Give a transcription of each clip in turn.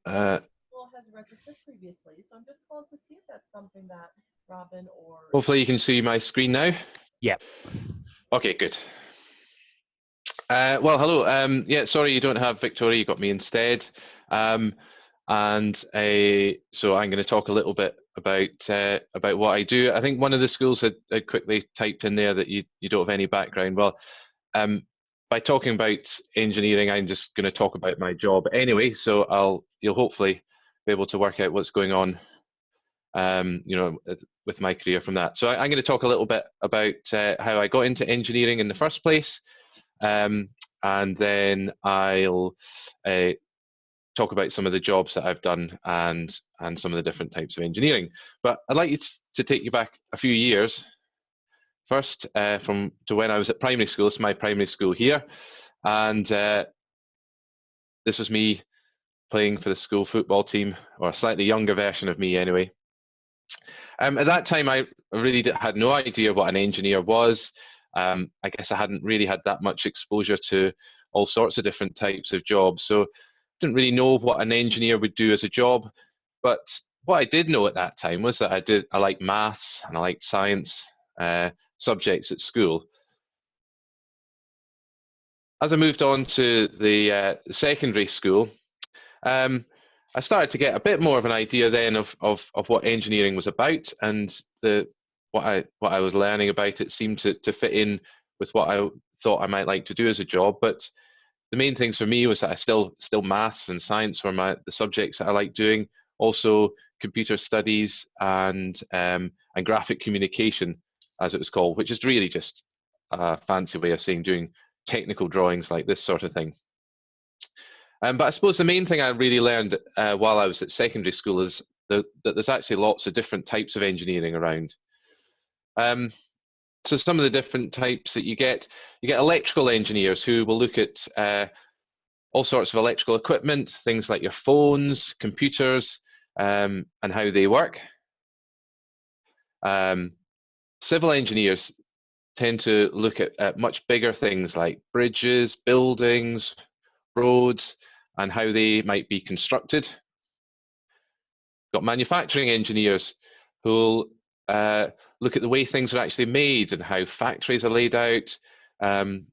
has registered previously, so I'm just calling to see if that's something that Robin or... Hopefully you can see my screen now. Yeah. Okay, good. Well, hello. Yeah, sorry you don't have Victoria, you got me instead. So I'm going to talk a little bit about what I do. I think one of the schools had quickly typed in there that you don't have any background. Well, by talking about engineering, I'm just going to talk about my job anyway. So you'll hopefully be able to work out what's going on, with my career from that. So I'm going to talk a little bit about how I got into engineering in the first place, and then I'll talk about some of the jobs that I've done and some of the different types of engineering. But I'd like you to take you back a few years. First, to when I was at primary school. It's my primary school here, and this was me playing for the school football team, or a slightly younger version of me anyway. At that time, I really had no idea what an engineer was. I guess I hadn't really had that much exposure to all sorts of different types of jobs, so didn't really know what an engineer would do as a job. But what I did know at that time was that I liked maths and I liked science subjects at school. As I moved on to the secondary school, I started to get a bit more of an idea then of what engineering was about, and what I was learning about it seemed to fit in with what I thought I might like to do as a job. But the main things for me was that I still maths and science were the subjects that I liked doing. Also computer studies and graphic communication, as it was called, which is really just a fancy way of saying doing technical drawings like this sort of thing. But I suppose the main thing I really learned while I was at secondary school is that there's actually lots of different types of engineering around. So some of the different types that you get electrical engineers who will look at all sorts of electrical equipment, things like your phones, computers, and how they work. Civil engineers tend to look at much bigger things like bridges, buildings, roads, and how they might be constructed. Got manufacturing engineers who'll look at the way things are actually made and how factories are laid out. And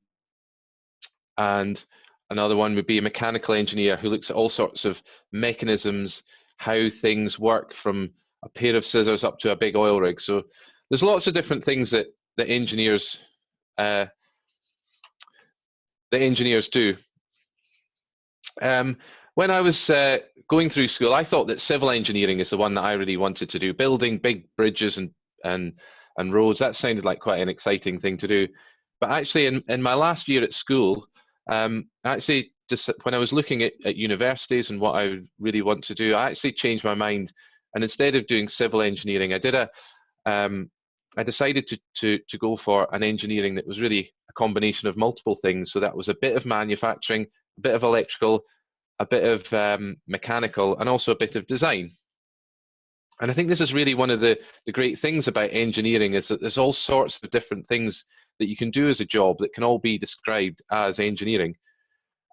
another one would be a mechanical engineer who looks at all sorts of mechanisms, how things work from a pair of scissors up to a big oil rig. So there's lots of different things that engineers do. When I was going through school, I thought that civil engineering is the one that I really wanted to do. Building big bridges and roads, that sounded like quite an exciting thing to do. But actually, in my last year at school, actually, just when I was looking at universities and what I really want to do, I actually changed my mind. And instead of doing civil engineering, I decided to go for an engineering that was really a combination of multiple things. So that was a bit of manufacturing, a bit of electrical, a bit of mechanical, and also a bit of design. And I think this is really one of the great things about engineering, is that there's all sorts of different things that you can do as a job that can all be described as engineering.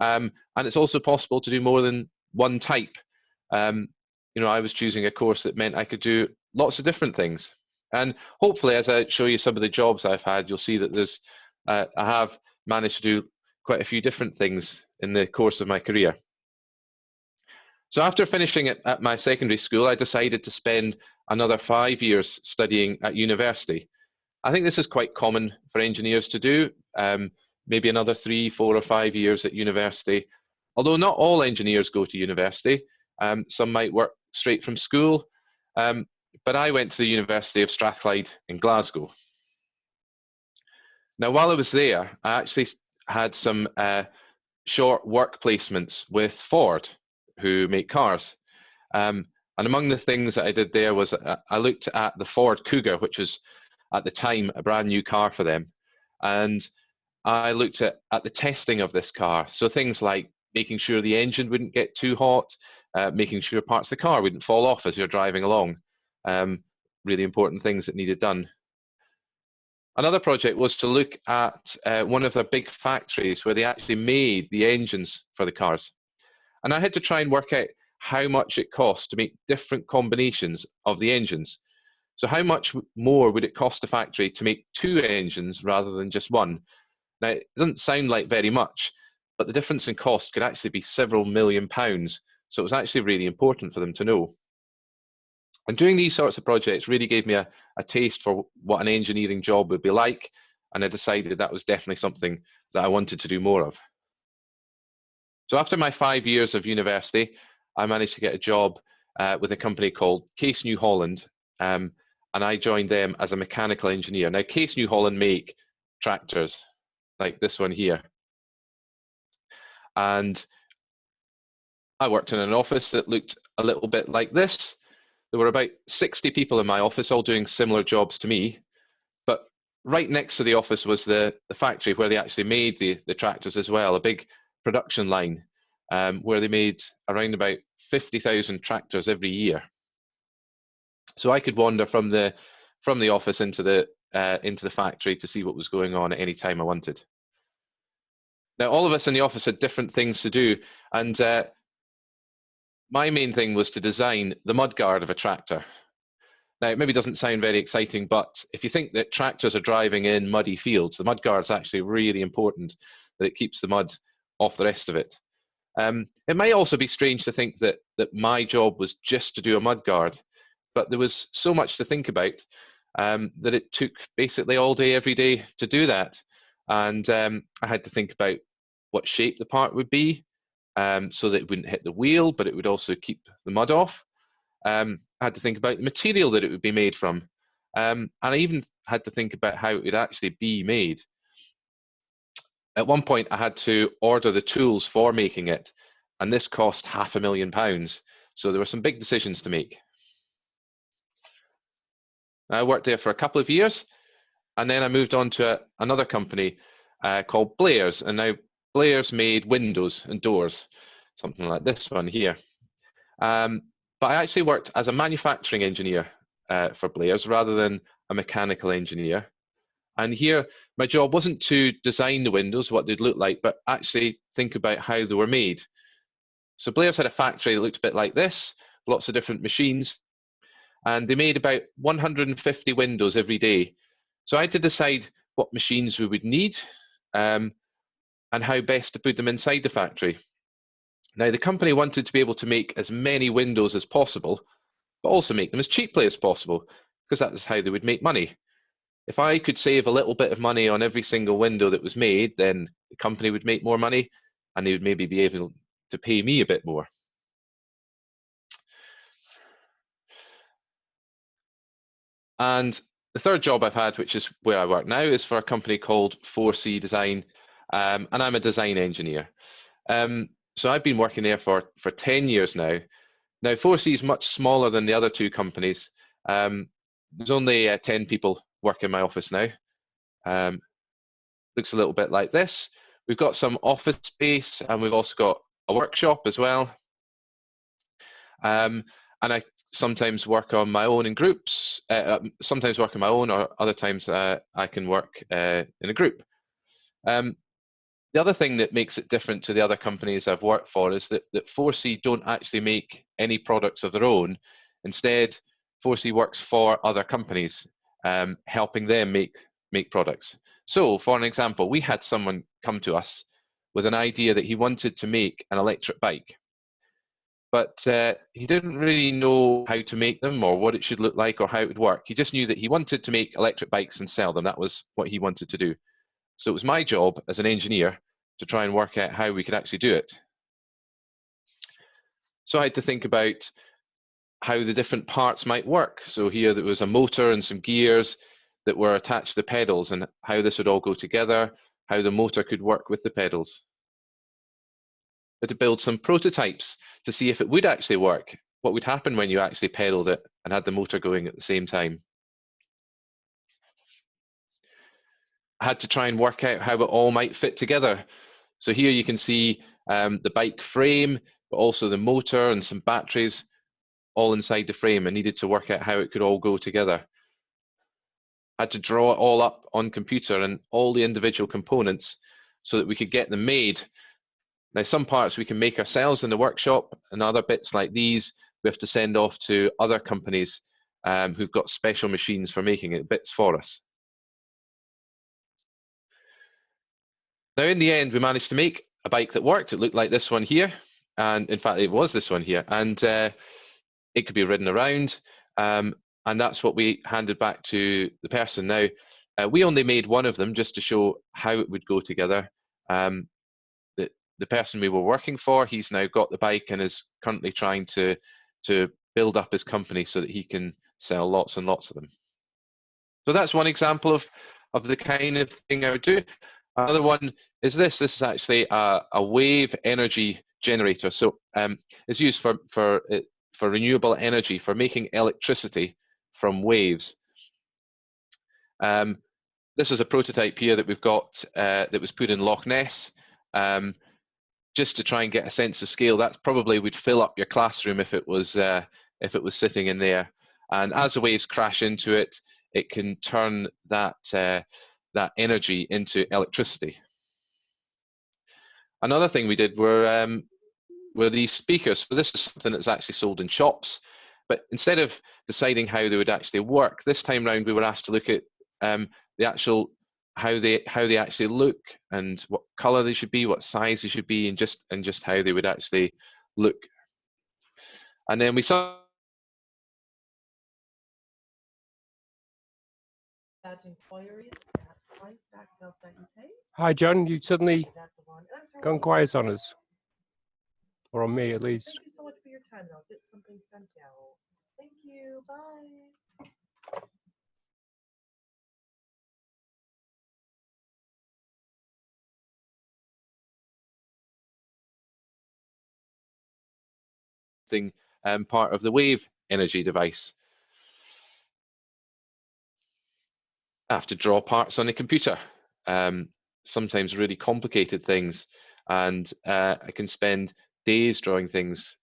And it's also possible to do more than one type. I was choosing a course that meant I could do lots of different things. And hopefully, as I show you some of the jobs I've had, you'll see that I have managed to do quite a few different things in the course of my career. So after finishing at my secondary school, I decided to spend another 5 years studying at university. I think this is quite common for engineers to do, maybe another 3, 4 or 5 years at university. Although not all engineers go to university. Some might work straight from school, but I went to the University of Strathclyde in Glasgow. Now, while I was there, I actually had some short work placements with Ford, who make cars. And among the things that I did there was I looked at the Ford Cougar, which was at the time a brand new car for them. And I looked at the testing of this car. So things like making sure the engine wouldn't get too hot, making sure parts of the car wouldn't fall off as you're driving along. Really important things that needed done. Another project was to look at one of their big factories where they actually made the engines for the cars. And I had to try and work out how much it costs to make different combinations of the engines. So how much more would it cost a factory to make 2 engines rather than just one? Now, it doesn't sound like very much, but the difference in cost could actually be several £1,000,000. So it was actually really important for them to know. And doing these sorts of projects really gave me a taste for what an engineering job would be like, and I decided that was definitely something that I wanted to do more of. So after my 5 years of university, I managed to get a job with a company called Case New Holland, and I joined them as a mechanical engineer. Now, Case New Holland make tractors like this one here. And I worked in an office that looked a little bit like this. There were about 60 people in my office, all doing similar jobs to me. But right next to the office was the factory where they actually made the tractors as well, a big production line where they made around about 50,000 tractors every year. So I could wander from the office into the factory to see what was going on at any time I wanted. Now, all of us in the office had different things to do, and my main thing was to design the mudguard of a tractor. Now, it maybe doesn't sound very exciting, but if you think that tractors are driving in muddy fields, the mudguard's actually really important, that it keeps the mud off the rest of it. It might also be strange to think that my job was just to do a mudguard, but there was so much to think about that it took basically all day, every day to do that. And I had to think about what shape the part would be so that it wouldn't hit the wheel, but it would also keep the mud off. I had to think about the material that it would be made from. And I even had to think about how it would actually be made. At one point, I had to order the tools for making it, and this cost £500,000. So there were some big decisions to make. I worked there for a couple of years, and then I moved on to another company called Blair's. And now Blair's made windows and doors, something like this one here. But I actually worked as a manufacturing engineer for Blair's rather than a mechanical engineer. And here, my job wasn't to design the windows, what they'd look like, but actually think about how they were made. So Blair's had a factory that looked a bit like this, lots of different machines, and they made about 150 windows every day. So I had to decide what machines we would need and how best to put them inside the factory. Now, the company wanted to be able to make as many windows as possible, but also make them as cheaply as possible, because that is how they would make money. If I could save a little bit of money on every single window that was made, then the company would make more money, and they would maybe be able to pay me a bit more. And the third job I've had, which is where I work now, is for a company called 4C Design, and I'm a design engineer. So I've been working there for 10 years now. Now, 4C is much smaller than the other two companies. There's only 10 people work in my office now. Looks a little bit like this. We've got some office space, and we've also got a workshop as well. And I sometimes work on my own in groups, sometimes work on my own, or other times I can work in a group. The other thing that makes it different to the other companies I've worked for is that 4C don't actually make any products of their own. Instead, 4C works for other companies, helping them make products. So, for an example, we had someone come to us with an idea that he wanted to make an electric bike. But he didn't really know how to make them or what it should look like or how it would work. He just knew that he wanted to make electric bikes and sell them. That was what he wanted to do. So it was my job as an engineer to try and work out how we could actually do it. So I had to think about how the different parts might work. So here there was a motor and some gears that were attached to the pedals, and how this would all go together, how the motor could work with the pedals. I had to build some prototypes to see if it would actually work, what would happen when you actually pedaled it and had the motor going at the same time. I had to try and work out how it all might fit together. So here you can see the bike frame, but also the motor and some batteries all inside the frame. I needed to work out how it could all go together. I had to draw it all up on computer and all the individual components so that we could get them made Now, some parts we can make ourselves in the workshop, and other bits like these we have to send off to other companies who've got special machines for making it, bits for us. Now, in the end, we managed to make a bike that worked. It looked like this one here, and in fact, it was this one here, and it could be ridden around, and that's what we handed back to the person. Now, we only made one of them just to show how it would go together. The person we were working for, he's now got the bike and is currently trying to build up his company so that he can sell lots and lots of them. So that's one example of the kind of thing I would do. Another one is this. This is actually a wave energy generator. So it's used for renewable energy, for making electricity from waves. This is a prototype here that we've got that was put in Loch Ness. Just to try and get a sense of scale, that's probably would fill up your classroom if it was sitting in there. And as the waves crash into it, it can turn that energy into electricity. Another thing we did were these speakers. So this is something that's actually sold in shops, but instead of deciding how they would actually work, this time round we were asked to look at the actual how they actually look and what color they should be, what size they should be, and just how they would actually look. And then we saw Hi, John. You suddenly gone quiet on us, or on me at least. Thank you so much for your time. I'll get something sent out. Thank you. Bye. part of the wave energy device. I have to draw parts on a computer, sometimes really complicated things, and I can spend days drawing things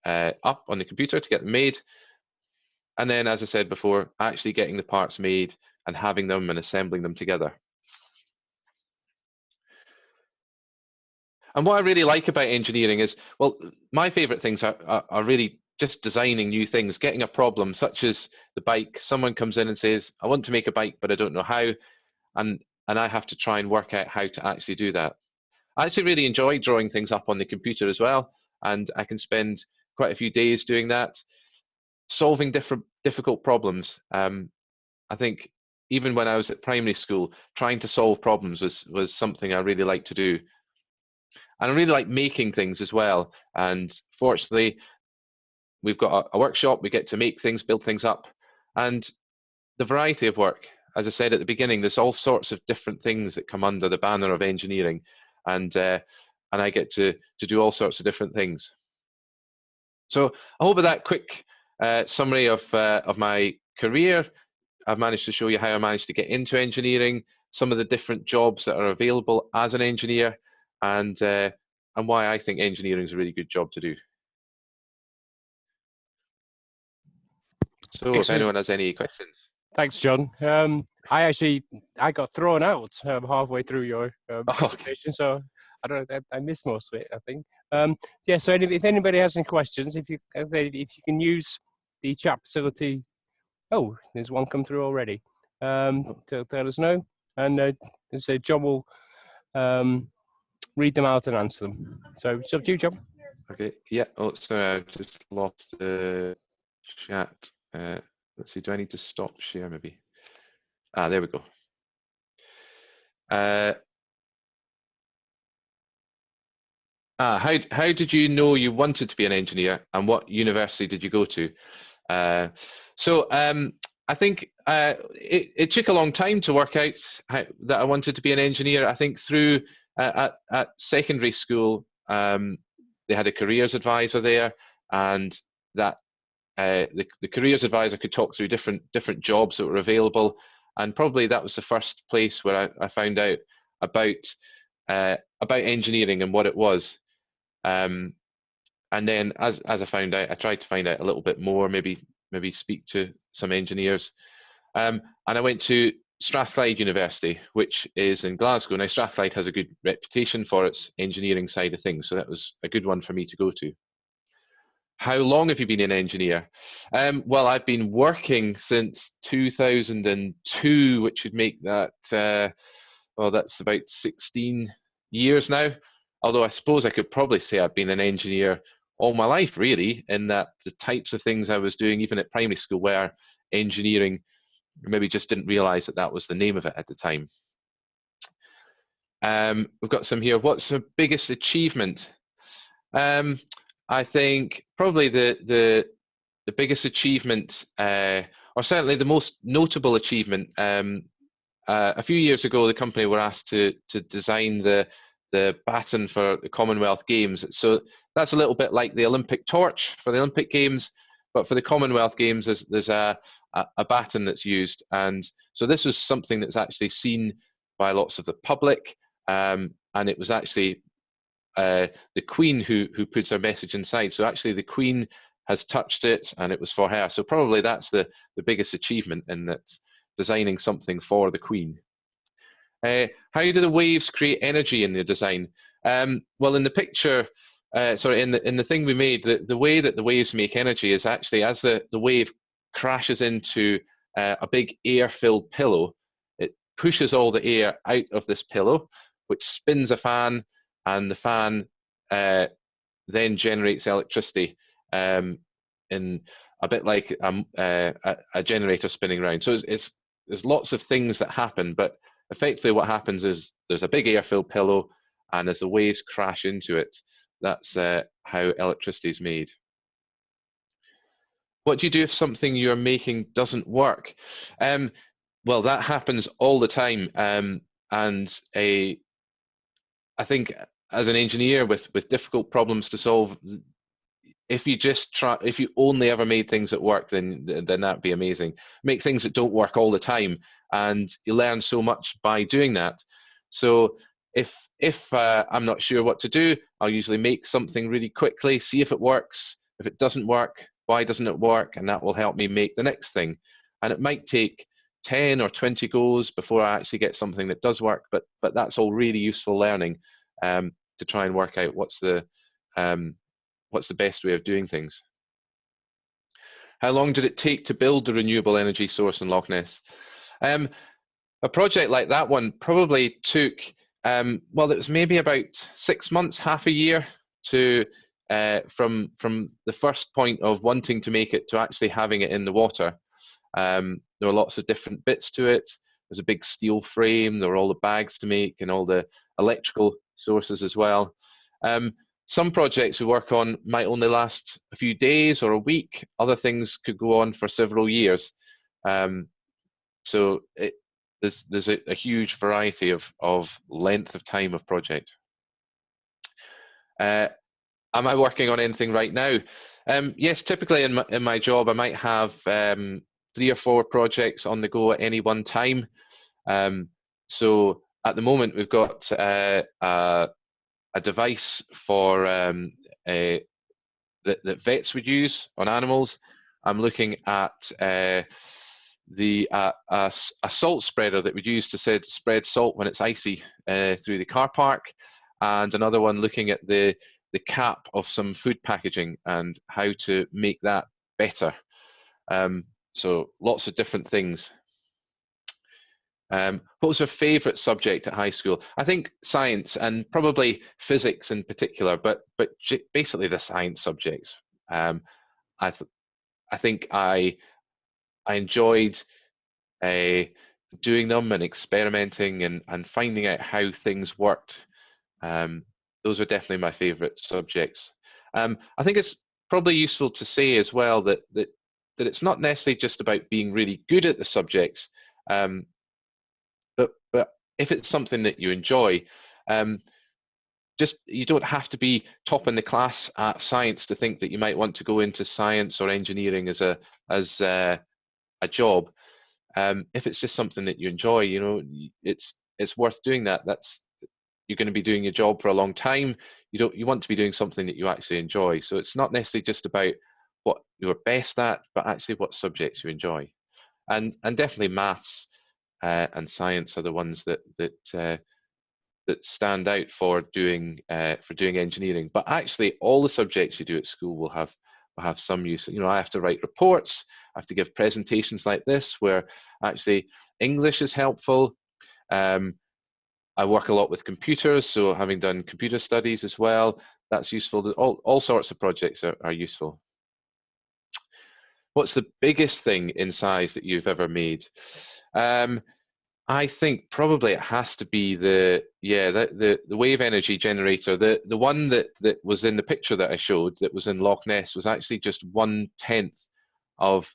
up on the computer to get them made. And then, as I said before, actually getting the parts made and having them and assembling them together. And what I really like about engineering is, well, my favorite things are really just designing new things, getting a problem such as the bike. Someone comes in and says, I want to make a bike, but I don't know how. And I have to try and work out how to actually do that. I actually really enjoy drawing things up on the computer as well. And I can spend quite a few days doing that, solving difficult problems. I think even when I was at primary school, trying to solve problems was something I really liked to do. And I really like making things as well. And fortunately, we've got a workshop. We get to make things, build things up. And the variety of work, as I said at the beginning, there's all sorts of different things that come under the banner of engineering. And I get to do all sorts of different things. So I hope with that quick summary of my career, I've managed to show you how I managed to get into engineering, some of the different jobs that are available as an engineer, and why I think engineering is a really good job to do. So if anyone has any questions. Thanks, John. I got thrown out halfway through your presentation, so I missed most of it, I think. Yeah, so if anybody has any questions, if you can use the chat facility. Oh, there's one come through already. To let us know, and so John will read them out and answer them. So it's up to you, John. Okay, yeah. Oh, sorry, I just lost the chat. Let's see, do I need to stop share maybe? Ah, there we go. How did you know you wanted to be an engineer, and what university did you go to? I think it took a long time to work out that I wanted to be an engineer. I think through at secondary school, they had a careers advisor there, and that the careers advisor could talk through different jobs that were available, and probably that was the first place where I found out about engineering and what it was. And then as I found out, I tried to find out a little bit more, maybe speak to some engineers. And I went to Strathclyde University, which is in Glasgow. Now, Strathclyde has a good reputation for its engineering side of things, so that was a good one for me to go to. How long have you been an engineer? Well, I've been working since 2002, which would make that, well, that's about 16 years now. Although I suppose I could probably say I've been an engineer all my life, really, in that the types of things I was doing, even at primary school, were engineering. Maybe just didn't realize that that was the name of it at the time. We've got some here. What's the biggest achievement? I think probably the biggest achievement, or certainly the most notable achievement. A few years ago, the company were asked to design the baton for the Commonwealth Games. So that's a little bit like the Olympic torch for the Olympic Games, but for the Commonwealth Games, there's a baton that's used. And so this was something that's actually seen by lots of the public, and it was actually the Queen who puts her message inside. So actually the Queen has touched it, and it was for her. So probably that's the biggest achievement, in that designing something for the Queen. How do the waves create energy in the design? Well, in the picture, sorry, in the thing we made, the way that the waves make energy is actually as the wave crashes into a big air-filled pillow, it pushes all the air out of this pillow, which spins a fan, and the fan then generates electricity in a bit like a generator spinning around. So there's lots of things that happen, but effectively what happens is there's a big air-filled pillow, and as the waves crash into it, that's how electricity is made. What do you do if something you're making doesn't work? Well, that happens all the time, and I think as an engineer with difficult problems to solve, if you only ever made things that work, then that'd be amazing. Make things that don't work all the time, and you learn so much by doing that. So if I'm not sure what to do, I'll usually make something really quickly, see if it works. If it doesn't work, why doesn't it work? And that will help me make the next thing. And it might take 10 or 20 goes before I actually get something that does work, but that's all really useful learning to try and work out what's the best way of doing things. How long did it take to build the renewable energy source in Loch Ness? A project like that one probably took, well, it was maybe about 6 months, half a year, to from the first point of wanting to make it to actually having it in the water. There were lots of different bits to it. There's a big steel frame. There were all the bags to make and all the electrical sources as well. Some projects we work on might only last a few days or a week. Other things could go on for several years. So there's a huge variety of length of time of project. Am I working on anything right now? Yes, typically in my job, I might have 3 or 4 projects on the go at any one time. So at the moment, we've got a device for that vets would use on animals. I'm looking at a salt spreader that we'd use to spread salt when it's icy through the car park, and another one looking at the cap of some food packaging and how to make that better. So lots of different things. What was your favourite subject at high school? I think science, and probably physics in particular, but basically the science subjects. I think I enjoyed doing them and experimenting and finding out how things worked. Those are definitely my favourite subjects. I think it's probably useful to say as well that it's not necessarily just about being really good at the subjects, but if it's something that you enjoy, you don't have to be top in the class at science to think that you might want to go into science or engineering as a job. If it's just something that you enjoy, you know, it's worth doing that. You're going to be doing your job for a long time. You want to be doing something that you actually enjoy. So it's not necessarily just about what you're best at, but actually what subjects you enjoy. And definitely maths. and science are the ones that stand out for doing engineering. But actually, all the subjects you do at school will have some use. You know, I have to write reports. I have to give presentations like this, where actually English is helpful. I work a lot with computers, so having done computer studies as well, that's useful. All sorts of projects are useful. What's the biggest thing in size that you've ever made? I think probably it has to be the wave energy generator. The one that was in the picture that I showed that was in Loch Ness was actually just 1/10 of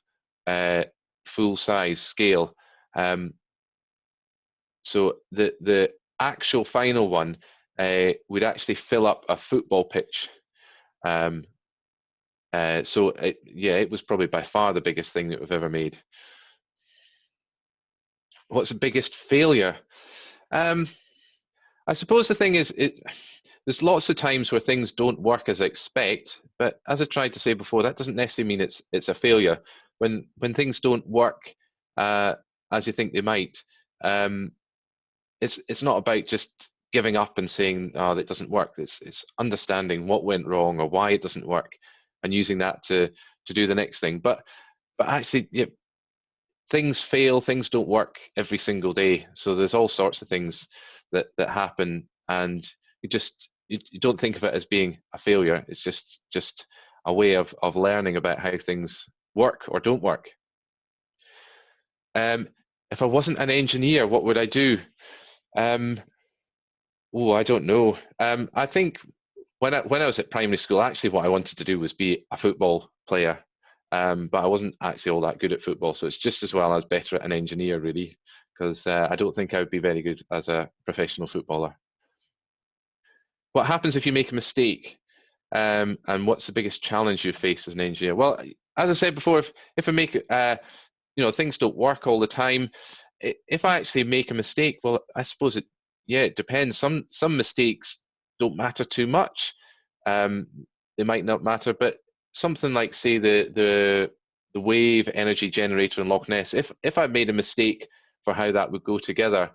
full size scale. So the actual final one would actually fill up a football pitch. So it was probably by far the biggest thing that we've ever made. What's the biggest failure? I suppose the thing is, there's lots of times where things don't work as I expect, but as I tried to say before, that doesn't necessarily mean it's a failure. When things don't work as you think they might, it's not about just giving up and saying, oh, that doesn't work. It's understanding what went wrong or why it doesn't work, and using that to do the next thing. But actually, yeah, things fail, things don't work every single day. So there's all sorts of things that happen, and you don't think of it as being a failure. It's just a way of learning about how things work or don't work. If I wasn't an engineer, what would I do? I don't know. I think when I was at primary school, actually what I wanted to do was be a football player. But I wasn't actually all that good at football, so it's just as well as better at an engineer, really, because I don't think I would be very good as a professional footballer. What happens if you make a mistake? And what's the biggest challenge you face as an engineer? Well, as I said before, if I make things don't work all the time. If I actually make a mistake, well, I suppose it depends. Some mistakes don't matter too much. They might not matter, but something like, say, the wave energy generator in Loch Ness, if I made a mistake for how that would go together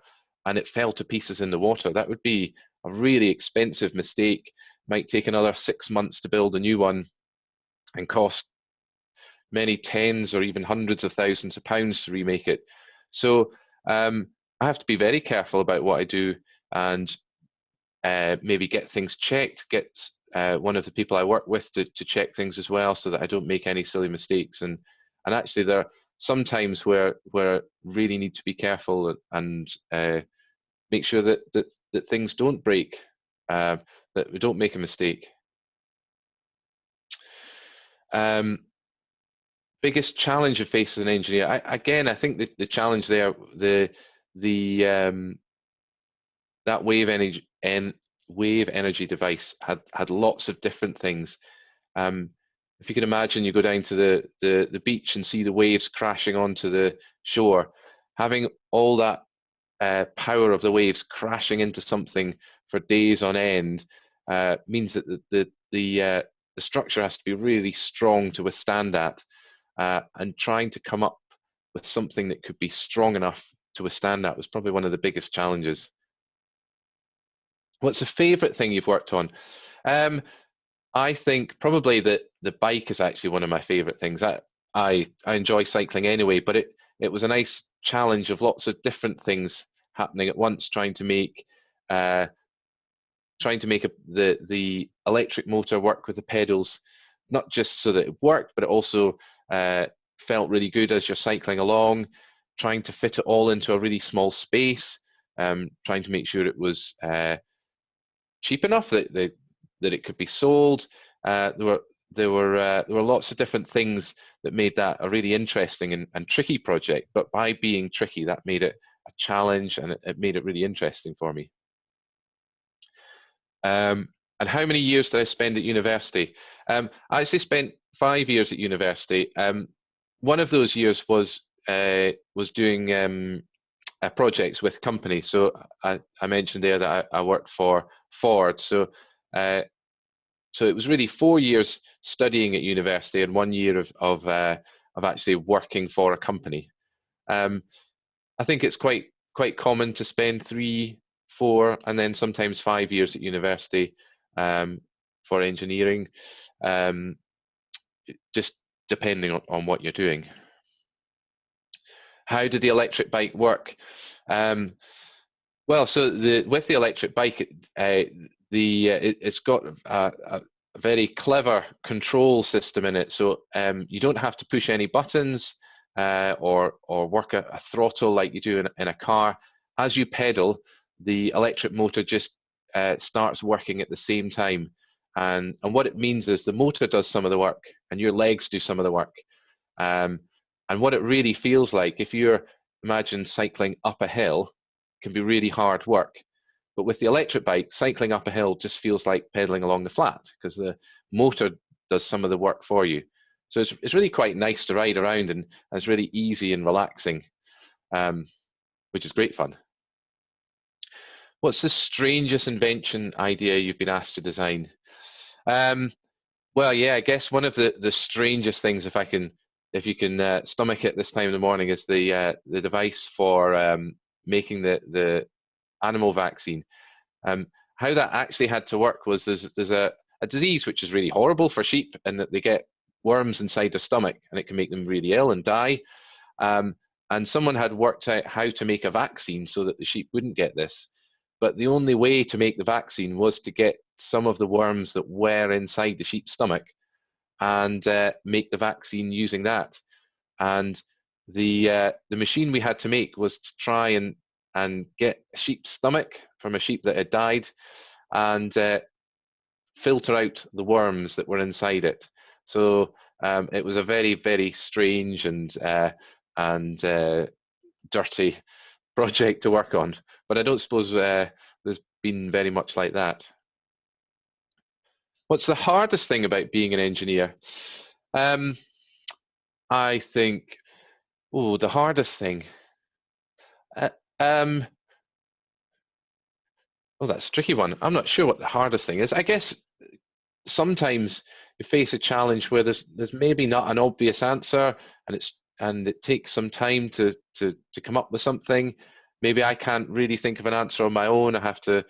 and it fell to pieces in the water, that would be a really expensive mistake. Might take another 6 months to build a new one and cost many tens or even hundreds of thousands of pounds to remake it. So I have to be very careful about what I do, and maybe get things checked, get one of the people I work with to check things as well, so that I don't make any silly mistakes. And actually, there are some times where I really need to be careful and make sure that things don't break, that we don't make a mistake. Biggest challenge you face as an engineer? I think the challenge there, that wave energy device had lots of different things. If you can imagine, you go down to the beach and see the waves crashing onto the shore. Having all that power of the waves crashing into something for days on end means that the structure has to be really strong to withstand that. And trying to come up with something that could be strong enough to withstand that was probably one of the biggest challenges. What's the favorite thing you've worked on? I think probably that the bike is actually one of my favorite things. I enjoy cycling anyway, but it was a nice challenge of lots of different things happening at once, trying to make the electric motor work with the pedals, not just so that it worked, but it also felt really good as you're cycling along, trying to fit it all into a really small space, trying to make sure it was cheap enough that it could be sold. There were lots of different things that made that a really interesting and tricky project, but by being tricky, that made it a challenge, and it made it really interesting for me. And how many years did I spend at university? I actually spent 5 years at university. One of those years was doing projects with companies. So I mentioned there that I worked for Ford. So it was really 4 years studying at university and 1 year of actually working for a company. I think it's quite common to spend 3, 4, and then sometimes 5 years at university for engineering, just depending on what you're doing. How did the electric bike work? Well, so with the electric bike, it's got a very clever control system in it. So you don't have to push any buttons or work a throttle like you do in a car. As you pedal, the electric motor just starts working at the same time. And what it means is the motor does some of the work and your legs do some of the work. And what it really feels like, if you're, imagine cycling up a hill, can be really hard work. But with the electric bike, cycling up a hill just feels like pedaling along the flat because the motor does some of the work for you. So it's really quite nice to ride around, and it's really easy and relaxing, which is great fun. What's the strangest invention idea you've been asked to design? Well, yeah, I guess one of the strangest things, if you can stomach it this time in the morning, is the device for making the animal vaccine. How that actually had to work was there's a disease which is really horrible for sheep, and that they get worms inside their stomach, and it can make them really ill and die. And someone had worked out how to make a vaccine so that the sheep wouldn't get this. But the only way to make the vaccine was to get some of the worms that were inside the sheep's stomach and make the vaccine using that. And the machine we had to make was to try and get a sheep's stomach from a sheep that had died and filter out the worms that were inside it. So it was a very, very strange and dirty project to work on, but I don't suppose there's been very much like that. What's the hardest thing about being an engineer? I think, the hardest thing. That's a tricky one. I'm not sure what the hardest thing is. I guess sometimes you face a challenge where there's maybe not an obvious answer, and it takes some time to come up with something. Maybe I can't really think of an answer on my own. I have to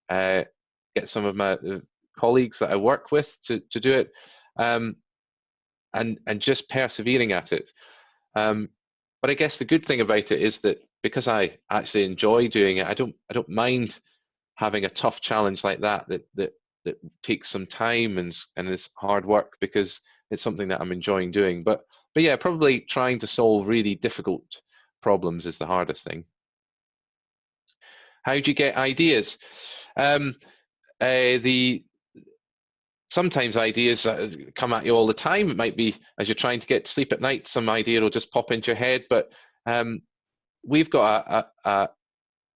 get some of my colleagues that I work with to do it, and just persevering at it. But I guess the good thing about it is that because I actually enjoy doing it, I don't mind having a tough challenge like that takes some time and is hard work, because it's something that I'm enjoying doing. But yeah, probably trying to solve really difficult problems is the hardest thing. How do you get ideas? Sometimes ideas come at you all the time. It might be as you're trying to get to sleep at night, some idea will just pop into your head. But we've got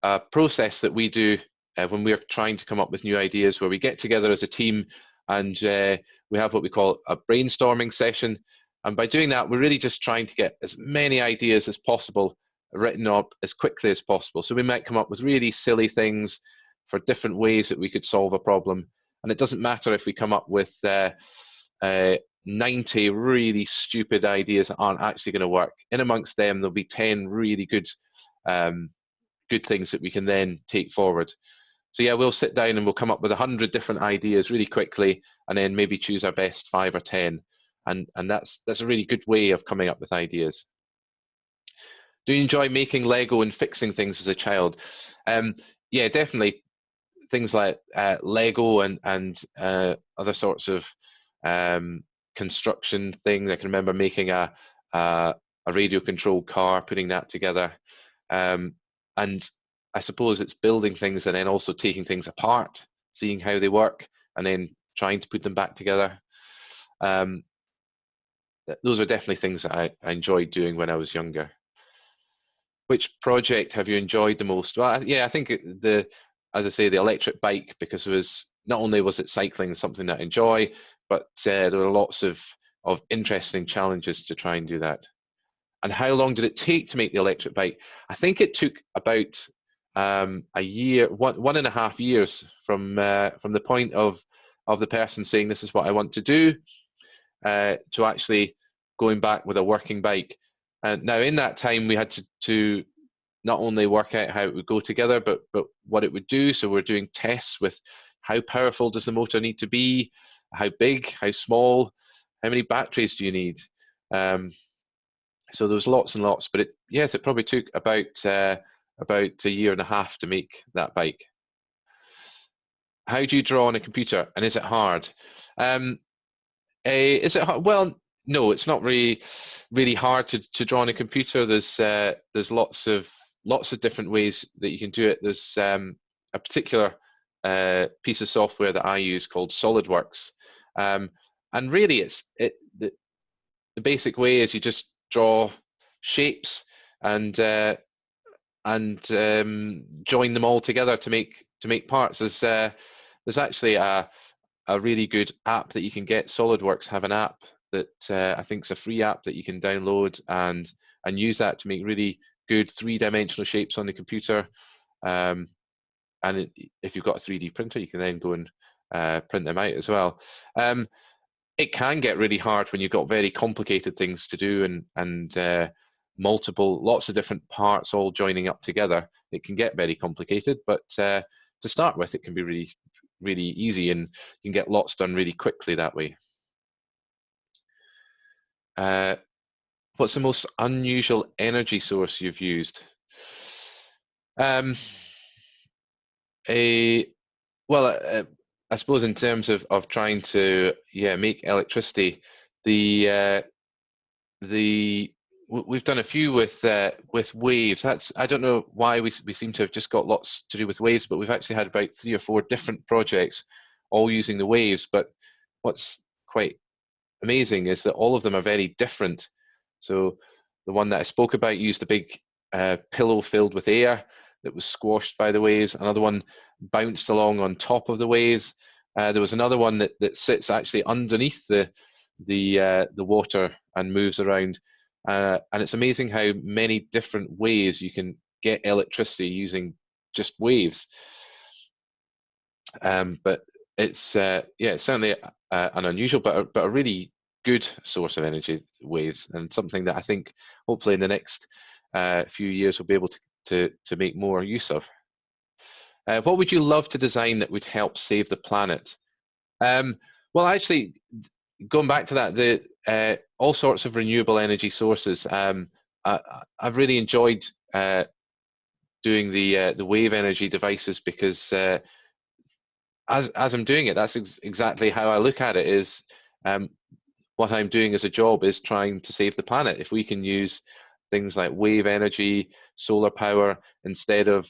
a process that we do when we're trying to come up with new ideas, where we get together as a team and we have what we call a brainstorming session. And by doing that, we're really just trying to get as many ideas as possible written up as quickly as possible. So we might come up with really silly things for different ways that we could solve a problem. And it doesn't matter if we come up with 90 really stupid ideas that aren't actually going to work. In amongst them, there'll be 10 really good things that we can then take forward. So yeah, we'll sit down and we'll come up with 100 different ideas really quickly, and then maybe choose our best 5 or 10. And that's a really good way of coming up with ideas. Do you enjoy making Lego and fixing things as a child? Yeah, definitely. Things like Lego and other sorts of construction things. I can remember making a radio-controlled car, putting that together, and I suppose it's building things and then also taking things apart, seeing how they work, and then trying to put them back together. Those are definitely things that I enjoyed doing when I was younger. Which project have you enjoyed the most? Well, yeah, I think as I say, the electric bike, because it was not only was it cycling something that I enjoy, but there were lots of interesting challenges to try and do that. And how long did it take to make the electric bike? I think it took about a year, 1.5 years from the point of the person saying this is what I want to do to actually going back with a working bike. And now in that time we had to not only work out how it would go together, but what it would do. So we're doing tests with how powerful does the motor need to be, how big, how small, how many batteries do you need. So there was lots and lots, but yes, it probably took about a year and a half to make that bike. How do you draw on a computer, and is it hard? Is it hard? Well, no, it's not really hard to draw on a computer. There's lots of different ways that you can do it. There's a particular piece of software that I use called SolidWorks, and really the basic way is you just draw shapes and join them all together to make parts. There's actually a really good app that you can get. SolidWorks have an app that I think is a free app that you can download and use that to make really good three-dimensional shapes on the computer. And if you've got a 3D printer, you can then go and print them out as well. It can get really hard when you've got very complicated things to do and lots of different parts all joining up together. It can get very complicated, but to start with, it can be really easy, and you can get lots done really quickly that way. What's the most unusual energy source you've used? I suppose in terms of trying to make electricity, we've done a few with waves. I don't know why we seem to have just got lots to do with waves, but we've actually had about 3 or 4 different projects all using the waves. But what's quite amazing is that all of them are very different. So the one that I spoke about used a big pillow filled with air that was squashed by the waves. Another one bounced along on top of the waves. There was another one that sits actually underneath the water and moves around. And it's amazing how many different ways you can get electricity using just waves. But it's certainly an unusual but a really good source of energy, waves, and something that I think hopefully in the next few years we'll be able to make more use of. What would you love to design that would help save the planet? Well, actually, going back to that, all sorts of renewable energy sources. I've really enjoyed doing the wave energy devices because as I'm doing it, that's exactly how I look at it. Is what I'm doing as a job is trying to save the planet. If we can use things like wave energy, solar power instead of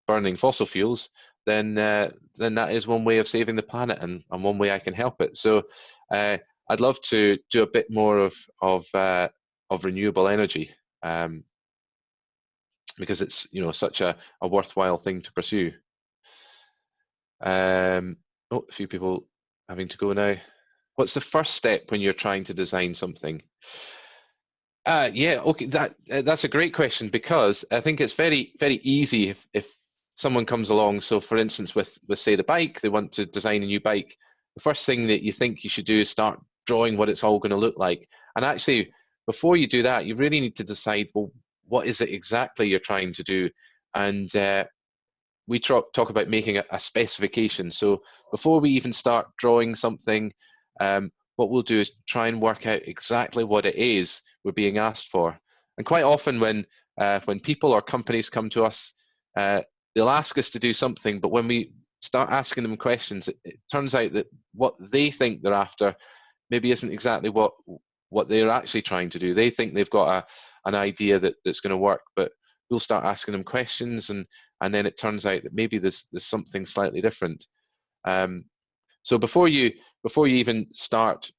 burning fossil fuels, then that is one way of saving the planet and one way I can help it. So I'd love to do a bit more of renewable energy because it's such a worthwhile thing to pursue. A few people having to go now. What's the first step when you're trying to design something? Okay, that's a great question, because I think it's very easy if someone comes along. So for instance, with say the bike, they want to design a new bike. The first thing that you think you should do is start drawing what it's all going to look like. And actually, before you do that, you really need to decide, well, what is it exactly you're trying to do? And we talk about making a specification. So before we even start drawing something, what we'll do is try and work out exactly what it is we're being asked for. And quite often when people or companies come to us, they'll ask us to do something, but when we start asking them questions, it turns out that what they think they're after maybe isn't exactly what they're actually trying to do. They think they've got an idea that's going to work, but we'll start asking them questions, and then it turns out that maybe there's something slightly different. So before you even start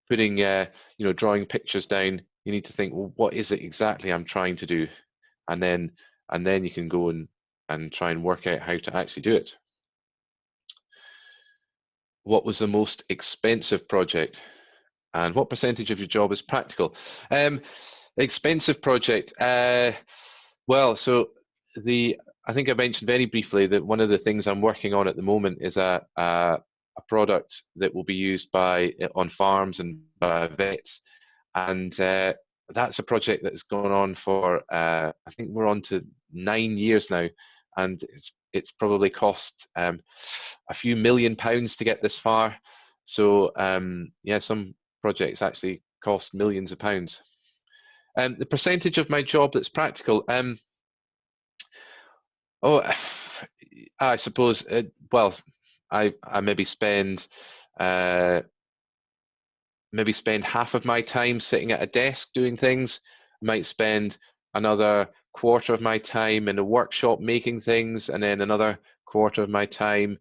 putting drawing pictures down, you need to think, well, what is it exactly I'm trying to do, and then you can go and try and work out how to actually do it. What was the most expensive project, and what percentage of your job is practical? Expensive project. Well, so I think I mentioned very briefly that one of the things I'm working on at the moment is a product that will be used on farms and by vets, and that's a project that's gone on for I think we're on to 9 years now, and it's probably cost a few £1 million to get this far. So yeah, some projects actually cost millions of pounds. The percentage of my job that's practical, oh, I suppose, well, I maybe spend half of my time sitting at a desk doing things. I might spend another quarter of my time in a workshop making things, and then another quarter of my time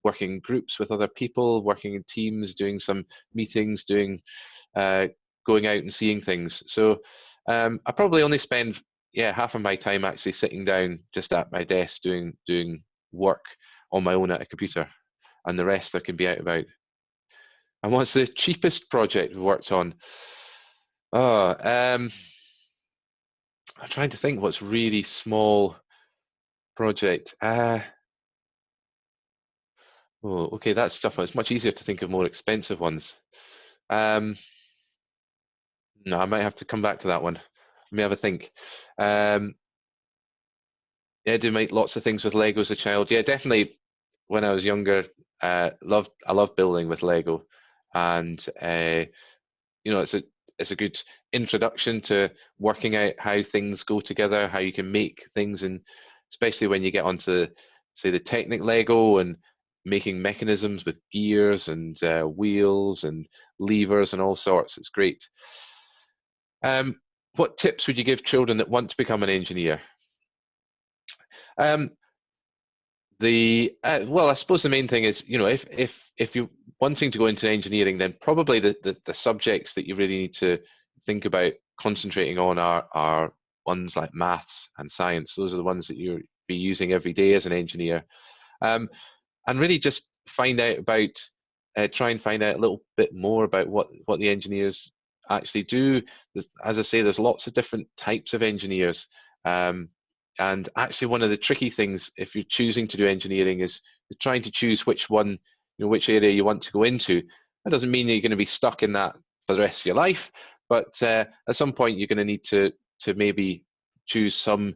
working in groups with other people, working in teams, doing some meetings, going out and seeing things. So I probably only spend half of my time actually sitting down just at my desk doing work on my own at a computer, and the rest I can be out about. And what's the cheapest project we've worked on? Oh, I'm trying to think what's really small project. Oh, okay, that's tough. It's much easier to think of more expensive ones. No, I might have to come back to that one. Let me have a think. Yeah, I do make lots of things with Lego as a child. Yeah, definitely. When I was younger, I loved building with Lego, and it's a good introduction to working out how things go together, how you can make things, and especially when you get onto, say, the Technic Lego and making mechanisms with gears and wheels and levers and all sorts. It's great. What tips would you give children that want to become an engineer? Well, I suppose the main thing is, if you're wanting to go into engineering, then probably the subjects that you really need to think about concentrating on are ones like maths and science. Those are the ones that you'll be using every day as an engineer, and really just find out about, try and find out a little bit more about what the engineers actually do. As I say, there's lots of different types of engineers. And actually, one of the tricky things, if you're choosing to do engineering, is trying to choose which one, which area you want to go into. That doesn't mean that you're going to be stuck in that for the rest of your life, but at some point you're going to need to maybe choose some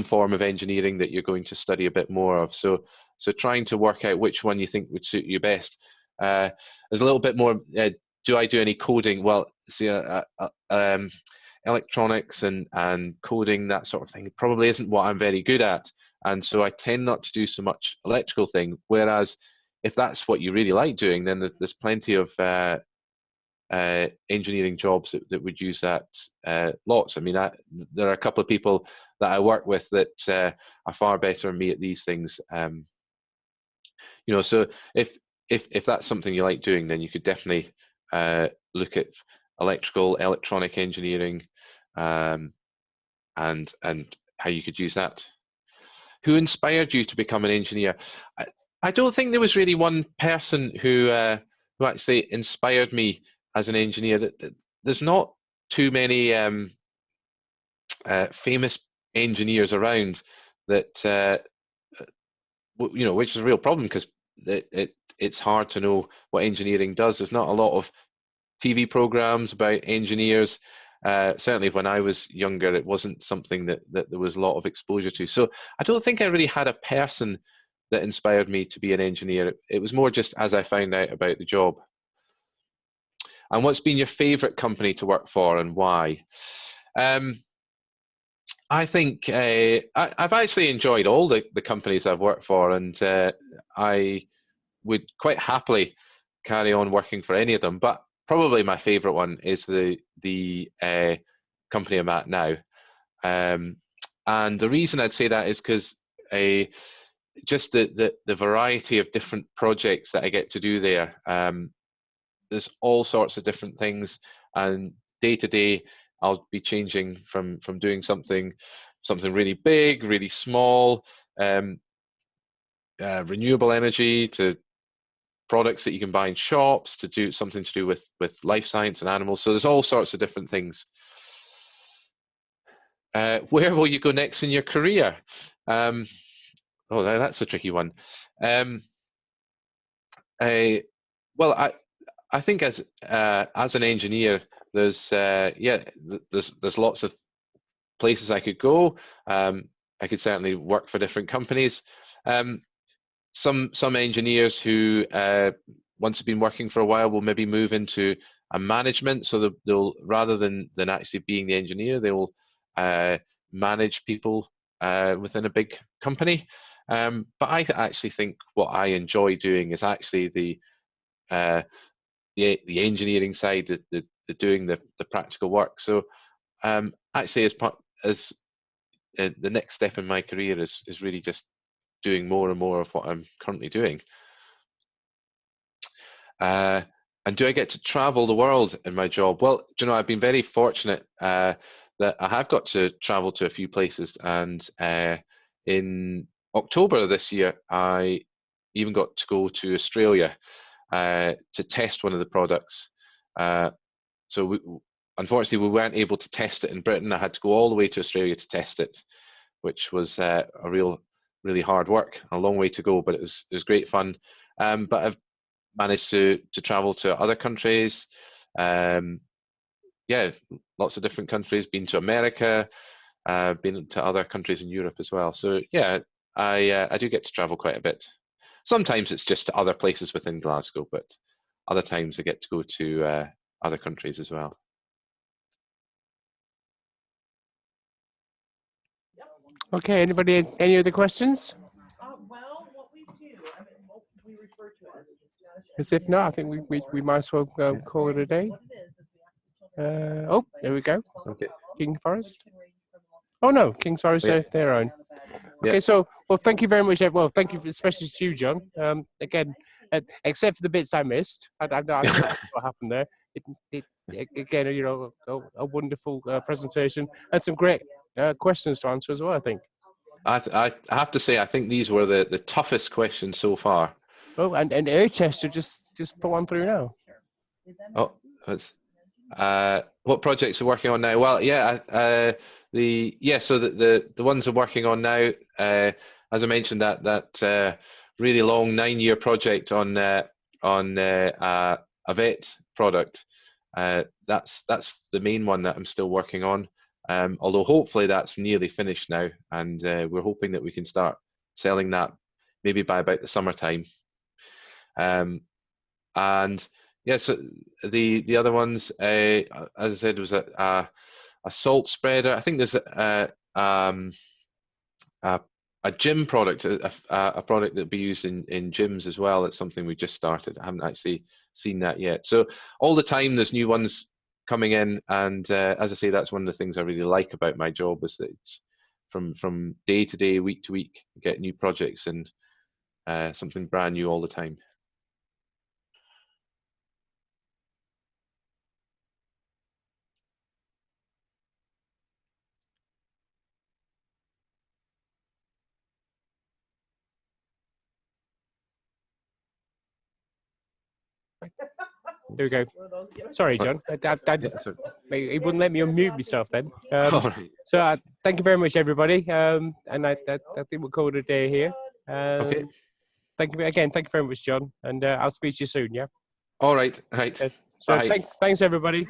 form of engineering that you're going to study a bit more of. So trying to work out which one you think would suit you best. There's a little bit more. Do I do any coding? Well, see, electronics and coding, that sort of thing, probably isn't what I'm very good at, and so I tend not to do so much electrical thing. Whereas if that's what you really like doing, then there's plenty of engineering jobs that would use that lots. I mean, there are a couple of people that I work with that are far better than me at these things. So if that's something you like doing, then you could definitely look at electronic engineering, and how you could use that. Who inspired you to become an engineer? I don't think there was really one person who actually inspired me as an engineer. There's not too many famous engineers around that, which is a real problem, because it's hard to know what engineering does. There's not a lot of TV programs about engineers. Certainly when I was younger, it wasn't something that there was a lot of exposure to. So I don't think I really had a person that inspired me to be an engineer. It was more just as I found out about the job. And what's been your favorite company to work for, and why? I think I've actually enjoyed all the companies I've worked for, and I would quite happily carry on working for any of them. But probably my favorite one is the company I'm at now. And the reason I'd say that is because just the variety of different projects that I get to do there. There's all sorts of different things, and day to day I'll be changing from doing something really big, really small, renewable energy, to products that you can buy in shops, to do something to do with life science and animals. So there's all sorts of different things. Where will you go next in your career? Oh, that's a tricky one. Well, I think as an engineer, there's there's lots of places I could go. I could certainly work for different companies. Some engineers who once have been working for a while will maybe move into a management, so they'll rather than actually being the engineer, they will manage people within a big company. But I actually think what I enjoy doing is actually the engineering side, the doing the practical work. So actually, as the next step in my career is really just doing more and more of what I'm currently doing. And do I get to travel the world in my job? Well, do you know, I've been very fortunate that I have got to travel to a few places, and in October of this year, I even got to go to Australia to test one of the products. So unfortunately, we weren't able to test it in Britain. I had to go all the way to Australia to test it, which was really hard work, a long way to go, but it was great fun. But I've managed to travel to other countries. Yeah, lots of different countries. Been to America, been to other countries in Europe as well. So yeah, I do get to travel quite a bit. Sometimes it's just to other places within Glasgow, but other times I get to go to other countries as well. Okay, anybody, any other questions? Well, what we do, I mean, what we refer to it as a discussion. Because if not, I think we might as well call it a day. What it is we ask the children Oh, there we go. Okay. King Forest. Oh no, King's Forest, Yeah. their own. Yeah. Okay, so well, thank you very much. Well, thank you especially to you, John. Again, except for the bits I missed, I don't know what happened there. Again, you know, a wonderful presentation and some great questions to answer as well, I think. I have to say, I think these were the toughest questions so far. Oh, and Chester, just put one through now. Oh, what projects are working on now? Well, yeah, so the ones I'm working on now, as I mentioned, that really long 9-year project on a vet product. That's the main one that I'm still working on. Although hopefully that's nearly finished now, and we're hoping that we can start selling that maybe by about the summertime. And yeah, so the other ones, as I said, was a salt spreader. I think there's a gym product, a product that will be used in gyms as well. It's something we just started. I haven't actually seen that yet. So all the time there's new ones coming in, and as I say, that's one of the things I really like about my job, is that it's from day to day, week to week, get new projects and something brand new all the time. There we go. Sorry, John. He wouldn't let me unmute myself then. Right. So thank you very much, everybody. And I think we'll call it a day here. Okay. Thank you again. Thank you very much, John. And I'll speak to you soon. Yeah. All right. Right. So Bye. thanks, everybody.